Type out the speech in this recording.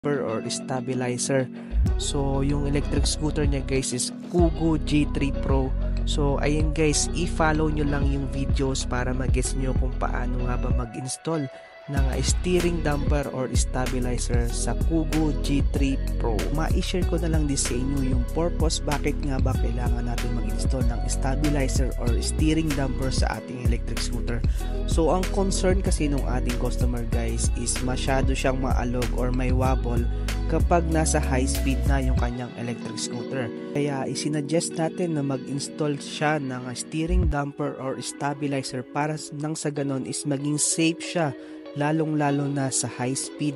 or stabilizer. So yung electric scooter niya guys is Kugo G3 Pro. So ayun guys, i-follow nyo lang yung videos para mag-guess nyo kung paano nga ba mag-install ng steering damper or stabilizer sa Kugo G3 Pro. Ma-share ko na lang din sa inyo yung purpose bakit nga ba kailangan natin mag-install ng stabilizer or steering damper sa ating electric scooter. So ang concern kasi nung ating customer guys is masyado siyang maalog or may wobble kapag nasa high speed na yung kanyang electric scooter. Kaya isinuggest natin na mag-install siya ng steering damper or stabilizer para nang sa ganon is maging safe siya lalong-lalo na sa high speed.